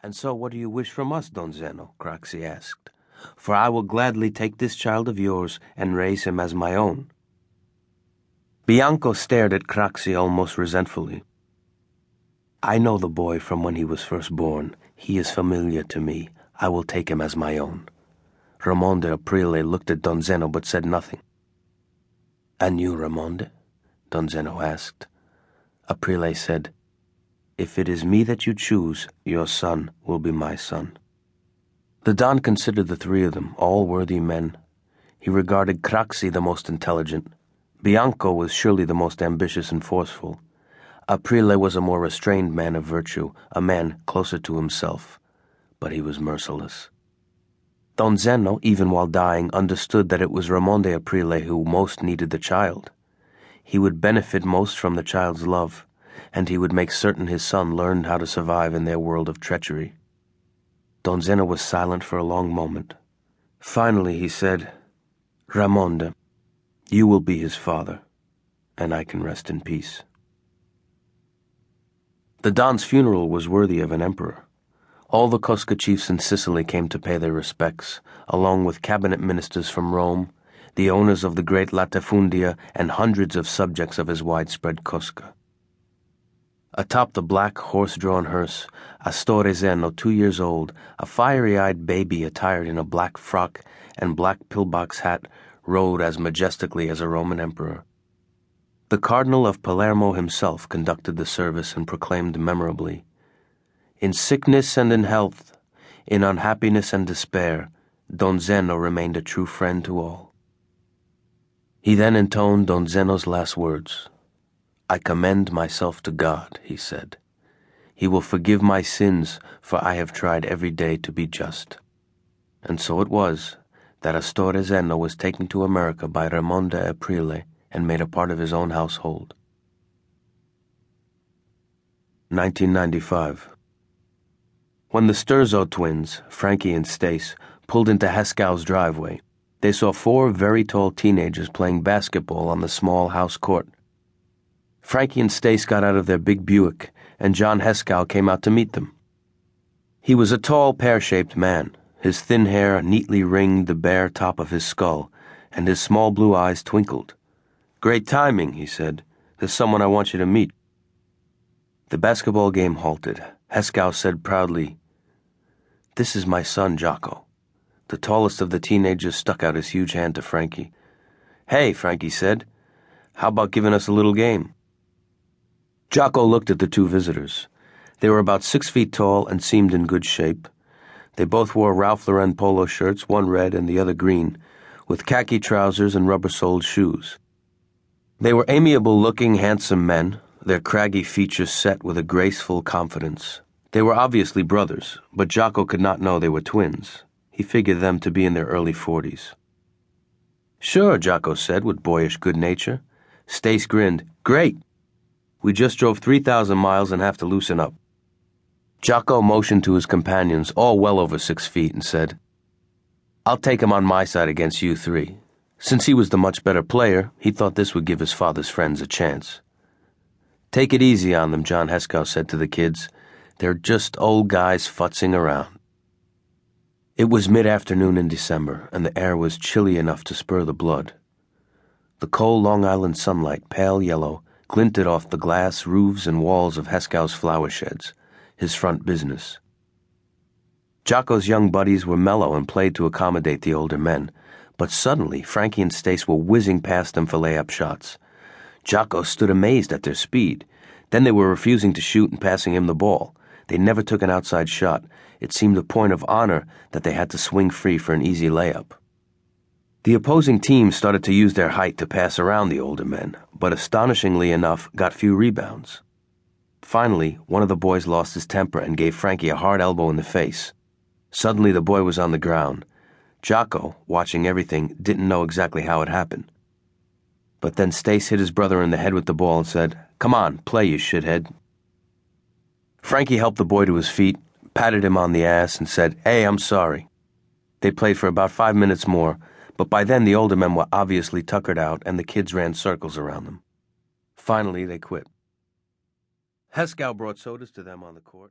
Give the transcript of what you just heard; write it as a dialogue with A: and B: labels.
A: "And so what do you wish from us, Don Zeno?" Craxi asked. "For I will gladly take this child of yours and raise him as my own." Bianco stared at Craxi almost resentfully. "I know the boy from when he was first born. He is familiar to me. I will take him as my own." Raymonde Aprile looked at Don Zeno but said nothing. "And you, Raymonde?" Don Zeno asked. Aprile said, "If it is me that you choose, your son will be my son." The Don considered the three of them, all worthy men. He regarded Craxi the most intelligent. Bianco was surely the most ambitious and forceful. Aprile was a more restrained man of virtue, a man closer to himself. But he was merciless. Don Zeno, even while dying, understood that it was Raymonde Aprile who most needed the child. He would benefit most from the child's love, and he would make certain his son learned how to survive in their world of treachery. Don Zeno was silent for a long moment. Finally he said, "Raymonde, you will be his father, and I can rest in peace." The Don's funeral was worthy of an emperor. All the Cosca chiefs in Sicily came to pay their respects, along with cabinet ministers from Rome, the owners of the great latifundia, and hundreds of subjects of his widespread Cosca. Atop the black horse-drawn hearse, Astorre Zeno, 2 years old, a fiery-eyed baby attired in a black frock and black pillbox hat, rode as majestically as a Roman emperor. The Cardinal of Palermo himself conducted the service and proclaimed memorably, "In sickness and in health, in unhappiness and despair, Don Zeno remained a true friend to all." He then intoned Don Zeno's last words. "I commend myself to God," he said. "He will forgive my sins, for I have tried every day to be just." And so it was that Astorre Zeno was taken to America by Raymonde Aprile and made a part of his own household. 1995. When the Sturzo twins, Frankie and Stace, pulled into Heskow's driveway, they saw 4 very tall teenagers playing basketball on the small house court. Frankie and Stace got out of their big Buick, and John Heskow came out to meet them. He was a tall, pear-shaped man. His thin hair neatly ringed the bare top of his skull, and his small blue eyes twinkled. "Great timing," he said. "There's someone I want you to meet." The basketball game halted. Heskow said proudly, "This is my son, Jocko." The tallest of the teenagers stuck out his huge hand to Frankie. "Hey," Frankie said, "how about giving us a little game?" Jocko looked at the 2 visitors. They were about 6 feet tall and seemed in good shape. They both wore Ralph Lauren polo shirts, one red and the other green, with khaki trousers and rubber-soled shoes. They were amiable-looking, handsome men, their craggy features set with a graceful confidence. They were obviously brothers, but Jocko could not know they were twins. He figured them to be in their early 40s. "Sure," Jocko said with boyish good nature. Stace grinned. "Great. We just drove 3,000 miles and have to loosen up." Jocko motioned to his companions, all well over 6 feet, and said, "I'll take him on my side against you 3. Since he was the much better player, he thought this would give his father's friends a chance." "Take it easy on them," John Heskow said to the kids. "They're just old guys futzing around." It was mid-afternoon in December, and the air was chilly enough to spur the blood. The cold Long Island sunlight, pale yellow, glinted off the glass roofs and walls of Heskow's flower sheds, his front business. Jocko's young buddies were mellow and played to accommodate the older men, but suddenly Frankie and Stace were whizzing past them for layup shots. Jocko stood amazed at their speed. Then they were refusing to shoot and passing him the ball. They never took an outside shot. It seemed a point of honor that they had to swing free for an easy layup. The opposing team started to use their height to pass around the older men, but astonishingly enough got few rebounds. Finally, one of the boys lost his temper and gave Frankie a hard elbow in the face. Suddenly the boy was on the ground. Jocko, watching everything, didn't know exactly how it happened. But then Stace hit his brother in the head with the ball and said, "Come on, play, you shithead." Frankie helped the boy to his feet, patted him on the ass, and said, "Hey, I'm sorry." They played for about 5 minutes more, but by then the older men were obviously tuckered out and the kids ran circles around them. Finally, they quit. Heskow brought sodas to them on the court.